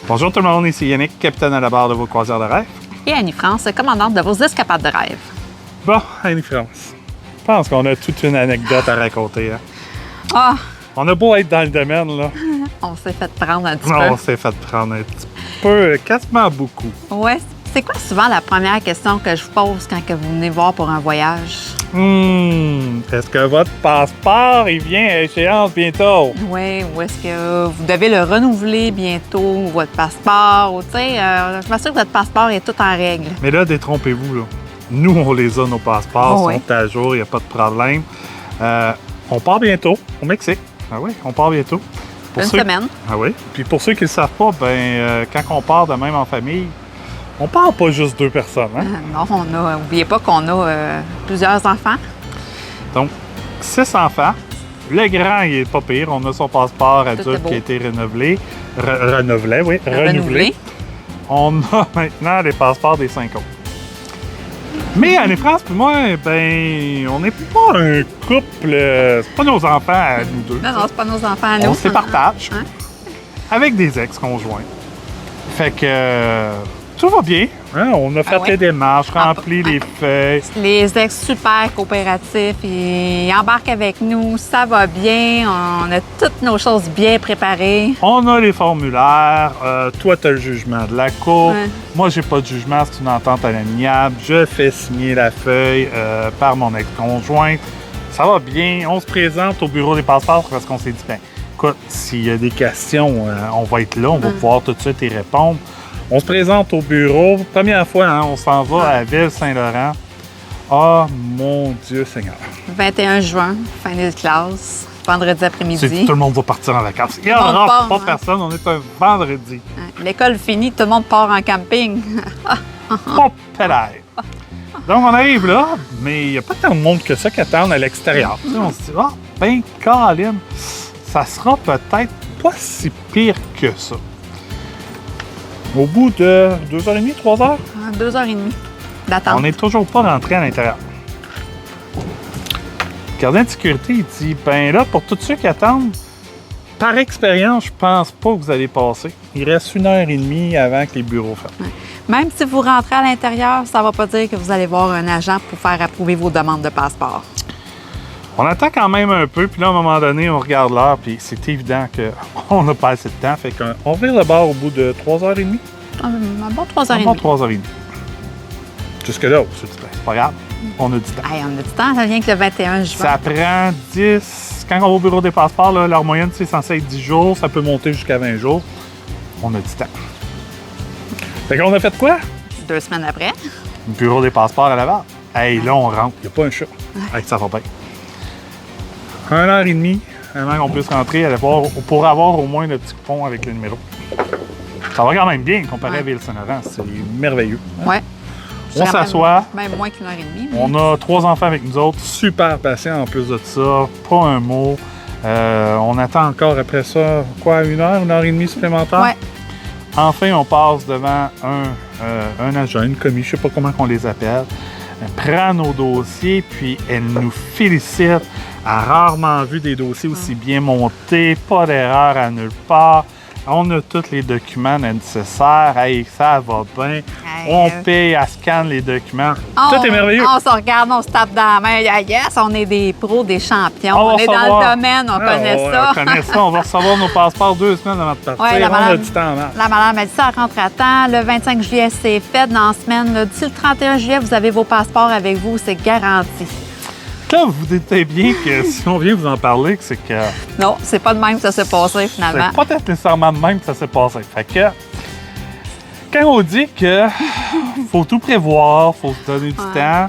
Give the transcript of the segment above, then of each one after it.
Bonjour tout le monde, ici Yannick, capitaine à la barre de vos croisières de rêve. Et Annie-France, commandante de vos escapades de rêve. Bon, Annie-France, je pense qu'on a toute une anecdote à raconter. Hein? Ah, On a beau être dans le domaine, là. on s'est fait prendre un petit Non, on peu. s'est fait prendre un petit peu, quasiment beaucoup. Ouais. C'est quoi souvent la première question que je vous pose quand que vous venez voir pour un voyage? Est-ce que votre passeport, il vient à échéance bientôt? Oui, ou est-ce que vous devez le renouveler bientôt, votre passeport, ou tu sais, je m'assure que votre passeport est tout en règle. Mais là, détrompez-vous, là. Nous, on les a, nos passeports, Oh, oui. sont à jour, il n'y a pas de problème. On part bientôt au Mexique. Ah oui, on part bientôt. Une semaine. Ah oui. Puis pour ceux qui ne le savent pas, quand on part de même en famille, on part pas juste 2 personnes. Hein? Non, n'oubliez pas qu'on a plusieurs enfants. Donc, 6 enfants. Le grand, il est pas pire. On a son passeport Tout est adulte beau. qui a été renouvelé. On a maintenant les passeports des 5 autres. Mais Annie-France puis moi, on n'est pas un couple. C'est pas nos enfants à nous deux. Non, c'est pas nos enfants à nous. On se les partage Hein? avec des ex-conjoints. Fait que tout va bien. Hein? On a fait ouais? les démarches, rempli les feuilles. Les ex super coopératifs, ils embarquent avec nous, ça va bien, on a toutes nos choses bien préparées. On a les formulaires. Toi, tu as le jugement de la cour. Ouais. Moi, j'ai pas de jugement. C'est une entente à l'amiable. Je fais signer la feuille par mon ex-conjointe. Ça va bien. On se présente au bureau des passeports parce qu'on s'est dit, écoute, s'il y a des questions, on va être là. On va pouvoir tout de suite y répondre. On se présente au bureau. Première fois, hein, on s'en va à Ville-Saint-Laurent. Ah, mon Dieu Seigneur. 21 juin, fin des classes, vendredi C'est après-midi. tout le monde va partir en vacances. Il n'y le monde aura part, pas hein. personne. On est un vendredi. L'école finie, tout le monde part en camping. Pas pédale. Donc, on arrive là, mais il n'y a pas tant de monde que ça qui attend à l'extérieur. Tu sais, on se dit, Colin, ça sera peut-être pas si pire que ça. Au bout de 2h30, 3h, 2h30 d'attente. on n'est toujours pas rentré à l'intérieur. Le gardien de sécurité, il dit, là, pour tous ceux qui attendent, par expérience, je pense pas que vous allez passer. Il reste 1h30 avant que les bureaux ferment. Même si vous rentrez à l'intérieur, ça ne va pas dire que vous allez voir un agent pour faire approuver vos demandes de passeport. On attend quand même un peu, puis là, à un moment donné, on regarde l'heure, puis c'est évident qu'on n'a pas assez de temps. Fait qu'on vire le bar au bout de 3h30. Un bon Un 3h30. bon 3h30. Jusque-là, c'est pas grave. On a du temps. Hey, on a du temps, ça vient que le 21 juin. Ça prend 10... Quand on va au bureau des passeports, là, leur moyenne, c'est censé être 10 jours. Ça peut monter jusqu'à 20 jours. On a du temps. Fait qu'on a fait quoi? 2 semaines après. Bureau des passeports à Laval. Hey, là, on rentre. Il n'y a pas un chat. Hey, ça va bien. 1h30 avant qu'on puisse rentrer, aller voir, pour avoir au moins le petit coupon avec le numéro. Ça va quand même bien comparé à Ville-Saint-Laurent. C'est merveilleux. Ouais. On s'assoit. Même moins qu'une heure et demie. On a 3 enfants avec nous autres, super patients en plus de ça, pas un mot. On attend encore après ça, quoi, 1h et demie supplémentaire? Ouais. Enfin, on passe devant un agent, une commis, je sais pas comment on les appelle. Elle prend nos dossiers, puis elle nous félicite. Elle a rarement vu des dossiers aussi bien montés, pas d'erreur à nulle part. On a tous les documents nécessaires. Hey, ça va bien. Hey, On paye, elle scanne les documents. On- Tout est merveilleux. On se regarde, on se tape dans la main. Yes, on est des pros, des champions. On va On est dans recevoir- le domaine, on connaît ça. On connaît ça. On va recevoir nos passeports 2 semaines avant de partir. Ouais, la on a madame- du temps en masse. La madame m'a dit ça rentre à temps. Le 25 juillet, c'est fait dans la semaine. Là, d'ici le 31 juillet, vous avez vos passeports avec vous, c'est garanti. Là, vous doutez bien que si on vient vous en parler, que c'est que Non, c'est pas de même que ça s'est passé finalement. c'est pas nécessairement de même que ça s'est passé. Fait que quand on dit que faut tout prévoir, faut se donner du temps,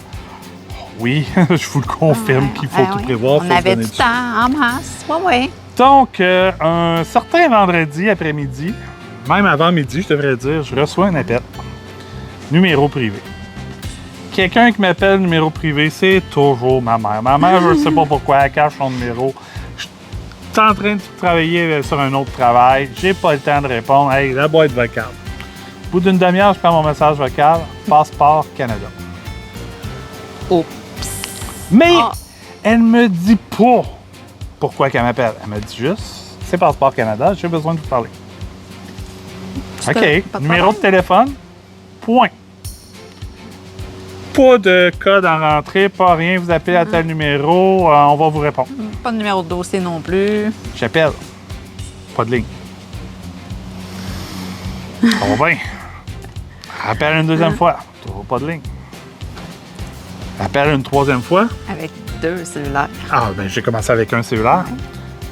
oui, je vous le confirme qu'il faut tout prévoir, On faut se avait donner du du temps en masse. Oui, oui. Donc, un certain vendredi après-midi, même avant midi, je devrais dire, je reçois un appel. Numéro privé. Quelqu'un qui m'appelle numéro privé, c'est toujours ma mère. Ma mère, je ne sais pas pourquoi, elle cache son numéro. Je suis en train de travailler sur un autre travail. J'ai pas le temps de répondre. Hey, la boîte vocale. Au bout d'une demi-heure, je prends mon message vocal. Passeport Canada. Oups. Mais Ah. elle me dit pas pourquoi qu'elle m'appelle. Elle me dit juste, c'est Passeport Canada, j'ai besoin de vous parler. OK. Pas de Numéro de problème. téléphone, point. Pas de code en rentrée, pas rien. Vous appelez à tel numéro, on va vous répondre. Pas de numéro de dossier non plus. J'appelle. Pas de ligne. Ça va bien. Appelle une deuxième fois. Toujours pas de ligne. Appelle une troisième fois. Avec 2 cellulaires. Ah, ben j'ai commencé avec un cellulaire.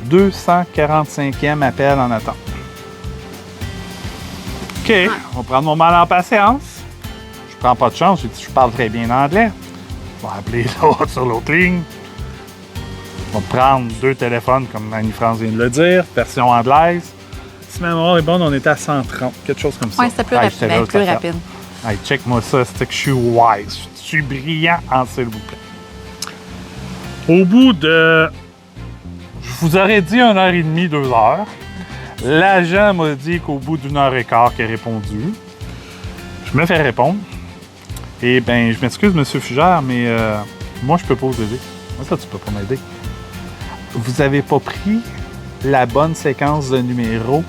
245e appel en attente. OK, on va prendre mon mal en patience. Je prends pas de chance, j'ai dit je parle très bien anglais. Je vais appeler l'autre sur l'autre ligne. On va prendre 2 téléphones, comme Annie-France vient de le dire, version anglaise. Si ma mémoire est bonne, on était à 130, quelque chose comme ça. Oui, c'était plus Hey, rapide. j'étais là, Plus ça rapide. fait. Hey, check-moi ça, c'est que je suis wise. Je suis brillant en s'il vous plaît. Au bout de... Je vous aurais dit 1h30, 2 heures. L'agent m'a dit qu'au bout d'1 heure et quart qu'il a répondu. Je me fais répondre. Et ben, je m'excuse, M. Fugère, mais moi, je peux pas vous aider. Moi, ça, tu peux pas m'aider. Vous avez pas pris la bonne séquence de numéros.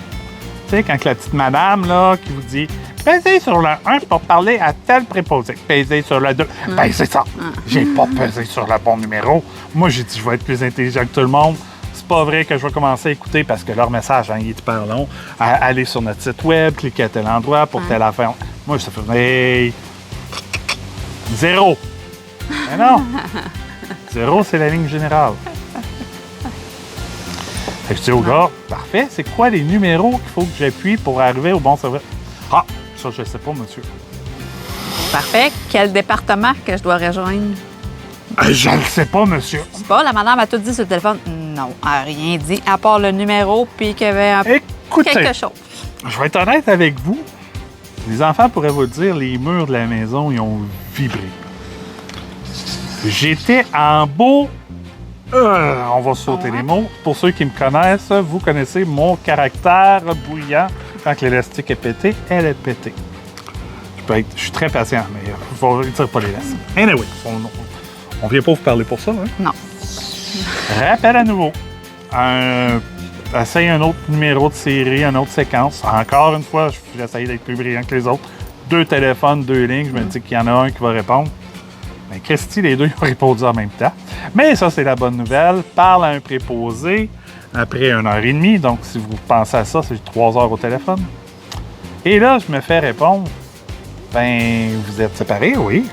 Tu sais, quand la petite madame, là, qui vous dit « Pesez sur le 1 pour parler à tel préposé. Pesez sur le 2. Ben, c'est ça. J'ai pas pesé sur le bon numéro. Moi, j'ai dit « Je vais être plus intelligent que tout le monde. » C'est pas vrai que je vais commencer à écouter parce que leur message, hein, il est hyper long. Aller sur notre site web, cliquer à tel endroit pour telle affaire. Moi, je fais « Hey! 0. » Mais non! 0, c'est la ligne générale. Fait que je dis au gars, parfait, c'est quoi les numéros qu'il faut que j'appuie pour arriver au bon service? Ah, ça, je sais pas, monsieur. Parfait. Quel département que je dois rejoindre? Je ne sais pas, monsieur. Je sais pas, la madame a tout dit sur le téléphone. Non, elle n'a rien dit, à part le numéro, puis qu'il y avait Écoutez, quelque chose. je vais être honnête avec vous. Les enfants pourraient vous le dire, les murs de la maison, ils ont vibré. J'étais en beau... on va sauter les mots. Pour ceux qui me connaissent, vous connaissez mon caractère bouillant. Quand l'élastique est pété, elle est pétée. Je suis très patient, mais je ne retire pas les laisses. Anyway, on vient pas vous parler pour ça. Hein? Non. Rappel à nouveau. Essaye un autre numéro de série, une autre séquence. Encore une fois, j'essaye d'être plus brillant que les autres. 2 téléphones, 2 lignes. Je me dis qu'il y en a un qui va répondre. Bien, Christy, les 2 ils ont répondu en même temps. Mais ça, c'est la bonne nouvelle. Parle à un préposé après 1h30. Donc, si vous pensez à ça, c'est 3 heures au téléphone. Et là, je me fais répondre. Ben, vous êtes séparés, oui.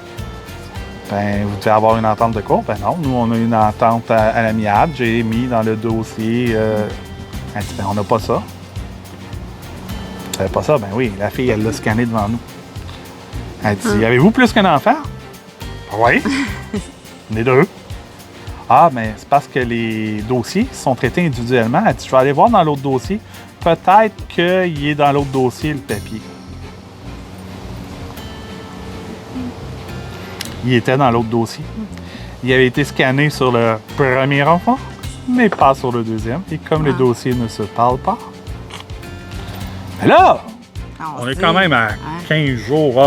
Ben, vous devez avoir une entente de cours. Ben non, nous, on a une entente à l'amiable. J'ai mis dans le dossier. Elle dit, ben, on n'a pas ça. Vous n'avez pas ça? Ben oui, la fille, elle l'a scanné devant nous. Elle dit, avez-vous plus qu'un enfant? Oui. On est 2. Ah, mais c'est parce que les dossiers sont traités individuellement. Elle dit, je vais aller voir dans l'autre dossier. Peut-être qu'il est dans l'autre dossier, le papier. Il était dans l'autre dossier. Il avait été scanné sur le premier enfant, mais pas sur le deuxième. Et comme les dossiers ne se parlent pas. Mais là, on est quand même à 15 jours,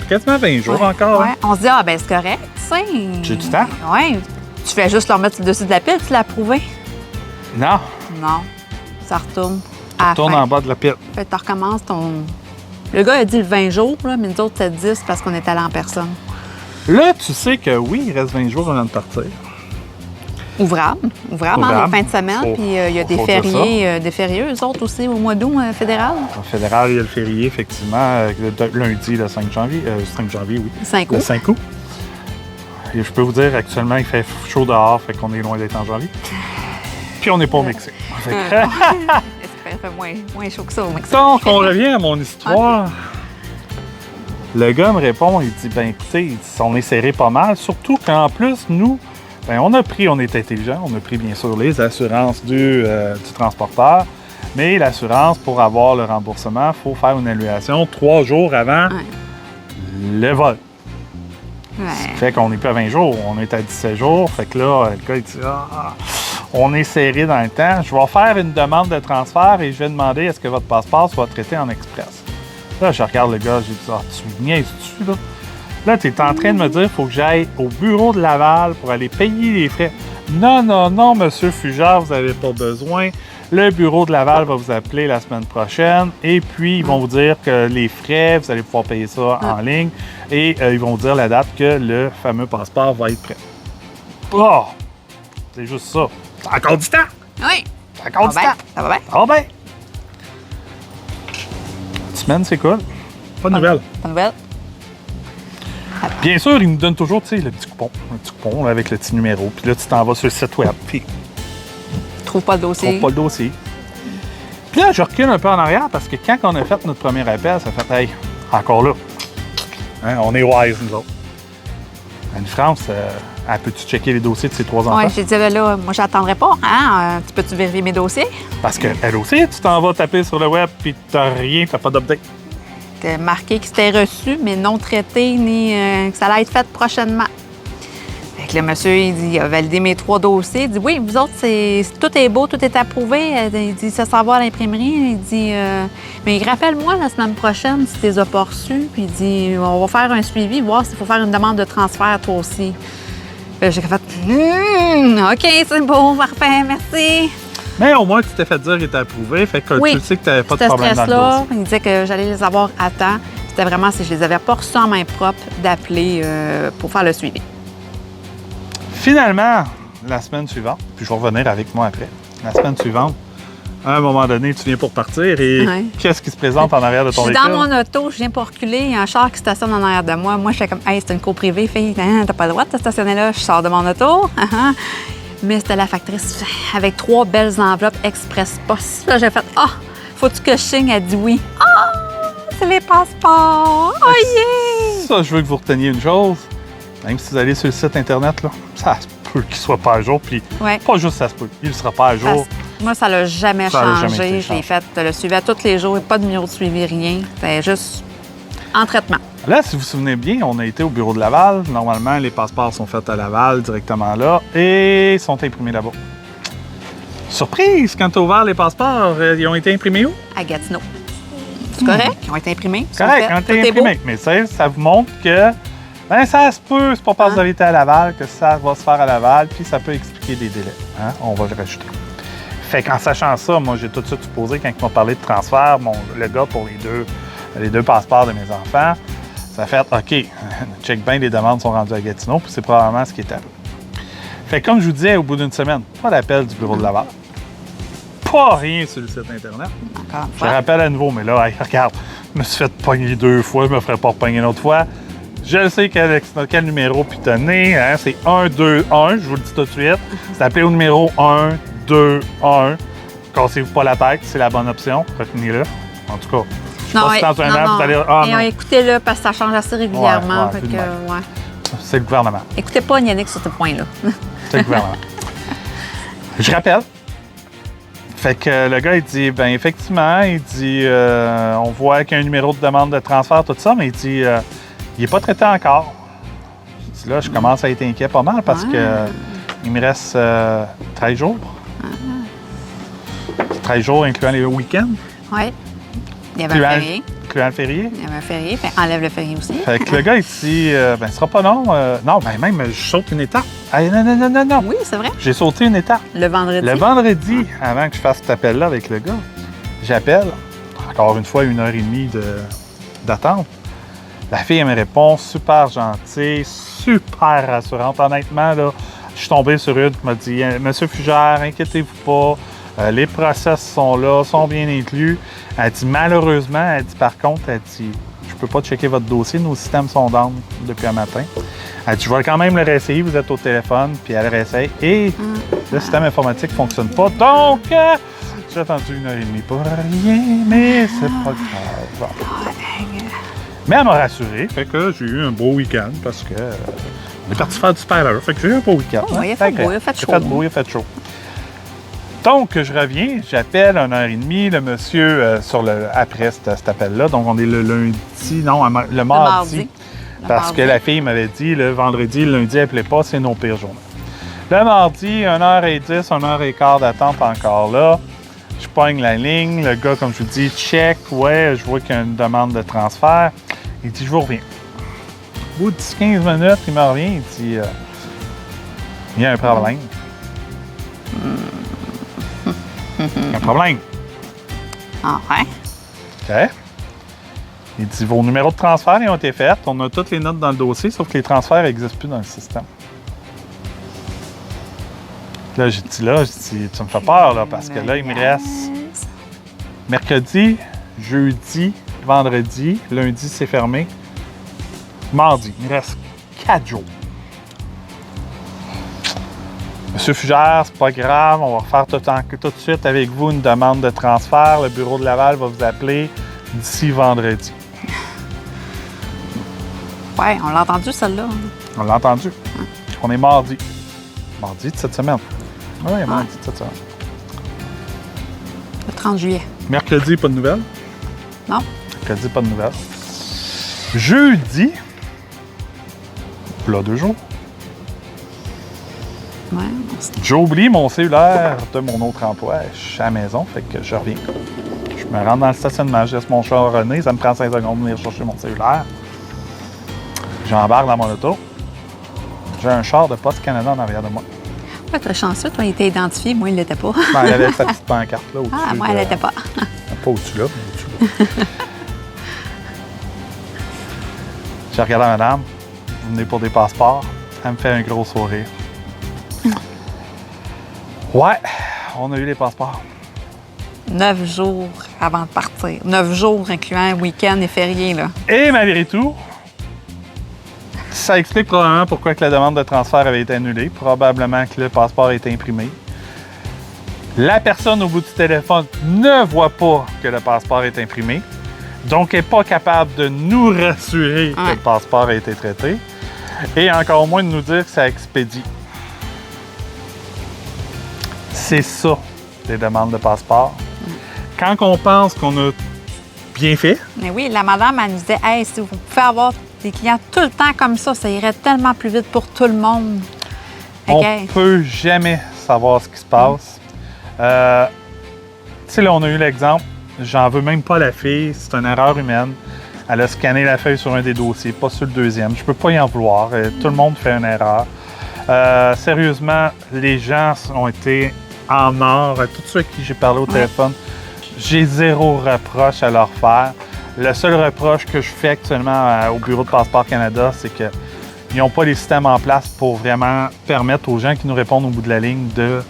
quasiment 20 jours encore. Ouais. Hein? On se dit, ah ben c'est correct, tu sais. J'ai du temps. Oui. Tu fais juste leur mettre sur le dessus de la pile, tu l'as approuvé. Non, Non. Ça retourne. tourne en bas de la pile. Fait que tu recommences ton. Le gars a dit le 20 jours, là, mais nous autres, c'est 10 parce qu'on est allé en personne. Là, tu sais que oui, il reste 20 jours avant de partir. Ouvrable, hein, les fins de semaine. Puis il y a des fériés, eux autres aussi, au mois d'août fédéral. Au fédéral, il y a le férié, effectivement, lundi, le 5 janvier. 5 janvier, oui. 5 août. Le 5 août. Et je peux vous dire, actuellement, il fait chaud dehors, fait qu'on est loin d'être en janvier. Puis on n'est pas au Mexique. Fait que- Ça fait moins chaud que ça au Mexique. Donc, on revient à mon histoire. Le gars me répond, il dit, ben écoutez, il dit, on est serré pas mal, surtout qu'en plus, nous, ben, on est intelligent, on a pris bien sûr les assurances du transporteur, mais l'assurance, pour avoir le remboursement, il faut faire une évaluation 3 jours avant le vol. Ouais. Fait qu'on n'est plus à 20 jours, on est à 17 jours. Fait que là, le gars, il dit, on est serré dans le temps. Je vais faire une demande de transfert et je vais demander est-ce que votre passeport soit traité en express. Là, je regarde le gars, j'ai dit, tu niaises-tu, là? Là, tu es en train de me dire qu'il faut que j'aille au bureau de Laval pour aller payer les frais. Non, monsieur Fugère, vous n'avez pas besoin. Le bureau de Laval va vous appeler la semaine prochaine et puis ils vont vous dire que les frais, vous allez pouvoir payer ça en ligne et ils vont vous dire la date que le fameux passeport va être prêt. Oh! C'est juste ça. Ça a encore du temps! Oui. Ça a encore du temps! Ça va bien? Ça va bien! Une semaine, c'est cool. Pas de nouvelles. Pas de nouvelles? Bien sûr, ils nous donnent toujours, tu sais, le petit coupon là, avec le petit numéro. Puis là, tu t'en vas sur le site web, puis Trouve pas le dossier. trouve pas le dossier. Puis là, je recule un peu en arrière parce que quand on a fait notre premier appel, ça fait, hey, encore là. Hein, on est wise, nous autres. Anne-France, elle peut-tu checker les dossiers de ses 3 enfants? Oui, j'ai dit, ben là, moi, j'attendrai pas. Hein? Tu peux-tu vérifier mes dossiers? Parce qu'elle aussi, tu t'en vas taper sur le web, puis t'as rien, t'as pas d'update. C'était marqué que c'était reçu, mais non traité, ni que ça allait être fait prochainement. Fait que le monsieur, il dit, il a validé mes 3 dossiers. Il dit, oui, vous autres, tout est beau, tout est approuvé. Il dit, ça s'en va à l'imprimerie. Il dit, mais rappelle-moi la semaine prochaine si tu les as pas reçus. Puis il dit, on va faire un suivi, voir s'il faut faire une demande de transfert, toi aussi. J'ai fait, OK, c'est beau, parfait, merci. Mais au moins, tu t'es fait dire qu'il était approuvé, fait que Oui, tu sais que tu n'avais pas de ce problème dans le stress-là, dossier. il disait que j'allais les avoir à temps. C'était vraiment, si je les avais pas reçus en main propre, d'appeler pour faire le suivi. Finalement, la semaine suivante, puis je vais revenir avec moi après, la semaine suivante, à un moment donné, tu viens pour partir et Ouais. qu'est-ce qui se présente en arrière de Je ton suis véhicule? dans mon auto, je viens pour reculer, il y a un char qui stationne en arrière de moi. Moi, je fais comme, hey, c'est une cour privée, fille, hein, t'as pas le droit de te stationner là. Je sors de mon auto. Mais c'était la factrice avec 3 belles enveloppes Express Post. Là, j'ai fait, faut-tu que je signe? Elle dit oui. C'est les passeports. Oh yeah! Ça, je veux que vous reteniez une chose. Même si vous allez sur le site Internet, là, ça se peut qu'il soit pas à jour. Puis Ouais. pas juste ça se peut, il ne sera pas à jour. Moi, ça l'a jamais Ça a jamais changé. été Je l'ai changé. fait, le suivi à tous les jours, pas de numéro de suivi, rien. C'était juste en traitement. Là, si vous vous souvenez bien, on a été au bureau de Laval. Normalement, les passeports sont faits à Laval, directement là, et sont imprimés là-bas. Surprise, quand tu as ouvert les passeports, ils ont été imprimés où? À Gatineau. C'est correct? Ils ont été imprimés. ils sont Correct, faits, ils ont tout été est beau. imprimés. Mais ça vous montre que ben, ça se peut, c'est pas parce que vous avez été à Laval que ça va se faire à Laval, puis ça peut expliquer des délais. Hein? On va le rajouter. Fait qu'en sachant ça, moi, j'ai tout de suite supposé, quand ils m'ont parlé de transfert, le gars pour les deux passeports de mes enfants, ça a fait OK, check bien, les demandes sont rendues à Gatineau, puis c'est probablement ce qui est arrivé. Fait que comme je vous disais, au bout d'une semaine, pas d'appel du bureau de Laval. Pas rien sur le site Internet. Encore une Je fois. rappelle à nouveau, mais là, hey, regarde, je me suis fait pogner 2 fois, je me ferai pas pogner une autre fois. Je sais quel numéro pitonner, hein, c'est 121, je vous le dis tout de suite. C'est appelé au numéro 121. Cassez-vous pas la tête, c'est la bonne option, retenez-le. En tout cas, je sais pas si dans un an, vous allez... non, Écoutez-le parce que ça change assez régulièrement. Ouais, fait vu de que, même. ouais. c'est le gouvernement. Écoutez pas Yannick sur ce point-là. C'est le gouvernement. Je rappelle. Fait que le gars, il dit, ben effectivement, il dit, on voit qu'il y a un numéro de demande de transfert, tout ça, mais il dit, il n'est pas traité encore. Je dis, là, je commence à être inquiet pas mal parce que il me reste 13 jours. 13 jours incluant les week-ends, Oui. Il y avait un férié. incluant le férié. Il y avait un férié. Fait enlève le férié aussi. Fait que le gars, il dit, ben, ce sera pas long. Non, ben même, je saute une étape. Hey, non. Oui, c'est vrai. J'ai sauté une étape. Le vendredi. Le vendredi, avant que je fasse cet appel-là avec le gars, j'appelle. Encore une fois, 1h30 d'attente. La fille, elle me répond super gentille, super rassurante. Honnêtement, là, je suis tombé sur une qui m'a dit « Monsieur Fugère, inquiétez-vous pas. Les process sont là, sont bien inclus. » Elle dit « Malheureusement, elle dit par contre, elle dit « Je peux pas checker votre dossier, nos systèmes sont down depuis un matin. » Elle dit « Je vais quand même le réessayer, vous êtes au téléphone. » Puis elle réessaye et le système informatique ne fonctionne pas. Donc, j'ai attendu 1h30 pour rien, mais c'est pas grave. Mais elle m'a rassuré, fait que j'ai eu un beau week-end parce que on est parti faire du spoiler, fait que j'ai eu un beau week-end. Oh, il a fait beau, il a fait chaud. Il a fait chaud. Donc, je reviens, j'appelle 1h30 le monsieur après cet appel-là. Donc, on est le lundi, non, le mardi. Parce que la fille m'avait dit le vendredi, le lundi, elle ne pas, c'est nos pires journées. Le mardi, 1h10, 1h15 d'attente encore là. Je pogne la ligne, le gars, comme je vous dis, check, ouais, je vois qu'il y a une demande de transfert. Il dit, je vous reviens. Au bout de 10-15 minutes, il me revient, il dit, il y a un problème. Un problème. Ah ouais. OK. Il dit, vos numéros de transfert ils ont été faits. On a toutes les notes dans le dossier, sauf que les transferts n'existent plus dans le système. Là, j'ai dit, tu me fais peur, là, parce que là, il me reste mercredi, jeudi, vendredi, lundi, c'est fermé. Mardi, il me reste 4 jours. Monsieur Fugère, c'est pas grave, on va refaire tout de suite avec vous une demande de transfert. Le bureau de Laval va vous appeler d'ici vendredi. Ouais, on l'a entendu, celle-là. On l'a entendu. On est mardi. Mardi de cette semaine. Oui, mardi de cette semaine. Le 30 juillet. Mercredi, pas de nouvelles. Non. Mercredi, pas de nouvelles. Jeudi, là, 2 jours. Ouais. J'oublie mon cellulaire de mon autre emploi. Je suis à la maison, fait que je reviens. Je me rends dans le stationnement, je laisse mon char runner, ça me prend 5 secondes de venir chercher mon cellulaire. J'embarque dans mon auto. J'ai un char de Poste Canada en arrière de moi. Ouais, t'es chanceux, toi, il était identifié, moi, il l'était pas. Ben, elle avait sa petite pancarte là au-dessus. Ah, moi, elle l'était pas. Pas au-dessus là, mais au-dessus là. J'ai regardé la madame, vous venez pour des passeports. Elle me fait un gros sourire. Ouais, on a eu les passeports. 9 jours avant de partir. 9 jours, incluant week-end et férié, là. Et malgré tout, ça explique probablement pourquoi que la demande de transfert avait été annulée. Probablement que le passeport a été imprimé. La personne au bout du téléphone ne voit pas que le passeport est imprimé. Donc, elle n'est pas capable de nous rassurer que le passeport a été traité. Et encore moins de nous dire que ça expédie. C'est ça, les demandes de passeport. Quand on pense qu'on a bien fait... Mais oui, la madame, elle nous disait, hey, si vous pouvez avoir des clients tout le temps comme ça irait tellement plus vite pour tout le monde. On ne peut jamais savoir ce qui se passe. Tu sais, là, on a eu l'exemple, j'en veux même pas à la fille, c'est une erreur humaine. Elle a scanné la feuille sur un des dossiers, pas sur le deuxième. Je peux pas y en vouloir. Tout le monde fait une erreur. Sérieusement, les gens ont été en or. Tous ceux à qui j'ai parlé au téléphone, j'ai zéro reproche à leur faire. Le seul reproche que je fais actuellement au Bureau de Passeport Canada, c'est qu'ils n'ont pas les systèmes en place pour vraiment permettre aux gens qui nous répondent au bout de la ligne de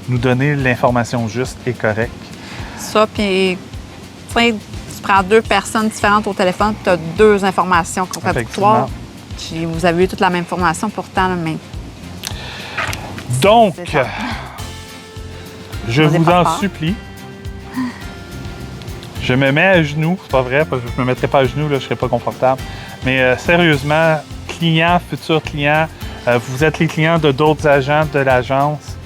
nous donner l'information juste et correcte. Ça, puis, tu sais, tu prends 2 personnes différentes au téléphone, tu as 2 informations contradictoires. Puis vous avez eu toute la même information pourtant, mais... Donc, je vous en supplie, je me mets à genoux, c'est pas vrai, parce que je me mettrai pas à genoux, là, je serais pas confortable. Mais sérieusement, clients, futurs clients, vous êtes les clients de d'autres agents de l'agence,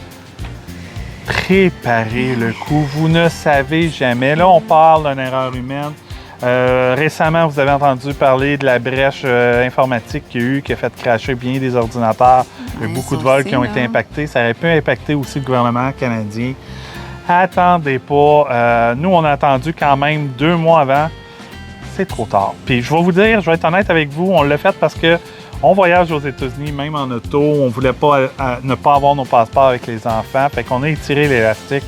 préparez le coup. Vous ne savez jamais. Là, on parle d'une erreur humaine. Récemment, vous avez entendu parler de la brèche informatique qu'il y a eu, qui a fait crasher bien des ordinateurs. Il y a beaucoup de vols qui ont été impactés. Ça aurait pu impacter aussi le gouvernement canadien. Attendez pas. Nous, on a attendu quand même 2 mois avant. C'est trop tard. Puis je vais vous dire, je vais être honnête avec vous, on l'a fait parce que on voyage aux États-Unis, même en auto. On voulait pas ne pas avoir nos passeports avec les enfants. Fait qu'on a étiré l'élastique.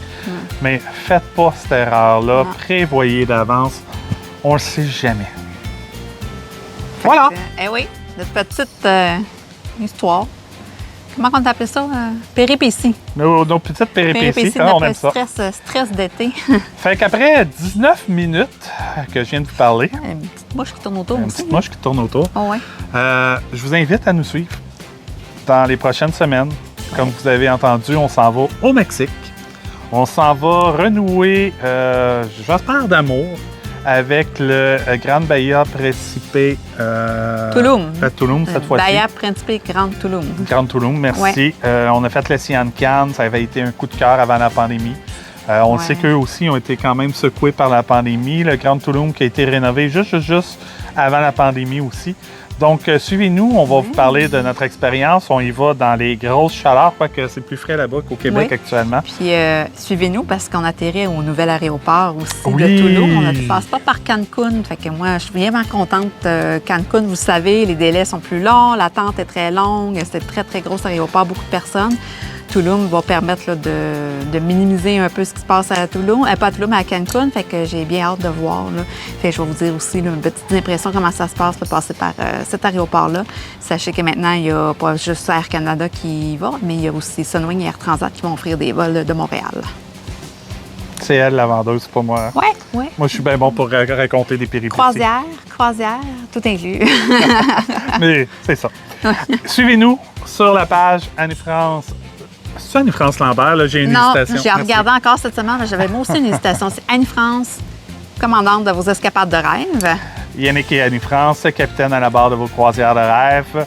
Mais faites pas cette erreur-là. Prévoyez d'avance. On le sait jamais. Voilà! Oui, notre petite histoire. Comment on appelle ça? Péripéties. Nos petites péripéties, hein, on aime ça. Stress d'été. Fait qu'après 19 minutes que je viens de vous parler... Une petite mouche qui tourne autour aussi. Une petite mouche qui tourne autour. Oh, ouais. Je vous invite à nous suivre dans les prochaines semaines. Comme vous avez entendu, on s'en va au Mexique. On s'en va renouer, j'espère, d'amour avec le Grand Bahia Principe... Tulum. Tulum, cette fois-ci. Bahia Principe Grand Tulum. Grand Tulum, merci. Ouais. On a fait le Sian Can, ça avait été un coup de cœur avant la pandémie. On sait qu'eux aussi ont été quand même secoués par la pandémie. Le Grand Tulum qui a été rénové juste avant la pandémie aussi. Donc, suivez-nous, on va vous parler de notre expérience. On y va dans les grosses chaleurs, quoique c'est plus frais là-bas qu'au Québec actuellement. Puis, suivez-nous parce qu'on atterrit au nouvel aéroport aussi de Tulum. On ne passe pas par Cancun. Fait que moi, je suis vraiment contente. Cancun, vous savez, les délais sont plus longs, l'attente est très longue. C'est un très, très gros aéroport, beaucoup de personnes. Tulum va permettre là, de minimiser un peu ce qui se passe à Tulum, pas à Tulum, mais à Cancun. Fait que j'ai bien hâte de voir. Là. Fait que je vais vous dire aussi là, une petite impression comment ça se passe de passer par cet aéroport-là. Sachez que maintenant, il n'y a pas juste Air Canada qui y va, mais il y a aussi Sunwing et Air Transat qui vont offrir des vols de Montréal. C'est elle, la vendeuse, c'est pas moi. Oui, oui. Moi, je suis bien bon pour raconter des péripéties. Croisière, tout inclus. Mais c'est ça. Suivez-nous sur la page Annie-France. C'est Annie-France Lambert, là, j'ai une hésitation. Non, j'ai regardé encore cette semaine, j'avais moi aussi une hésitation. C'est Annie-France, commandante de vos escapades de rêve. Yannick et Annie-France, capitaine à la barre de vos croisières de rêve.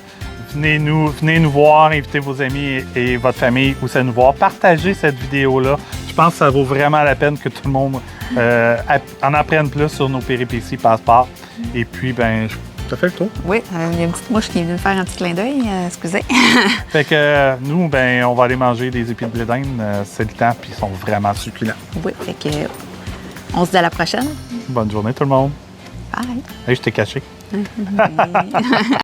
Venez nous voir, invitez vos amis et votre famille aussi à nous voir. Partagez cette vidéo-là. Je pense que ça vaut vraiment la peine que tout le monde en apprenne plus sur nos péripéties passeport. Et puis, ben, ça fait le tour. Oui, il y a une petite mouche qui est venue me faire un petit clin d'œil, excusez. Fait que nous, ben, on va aller manger des épis de blé d'Inde. C'est le temps, puis ils sont vraiment succulents. Oui, fait que on se dit à la prochaine. Bonne journée tout le monde. Bye. Hey, je t'ai caché.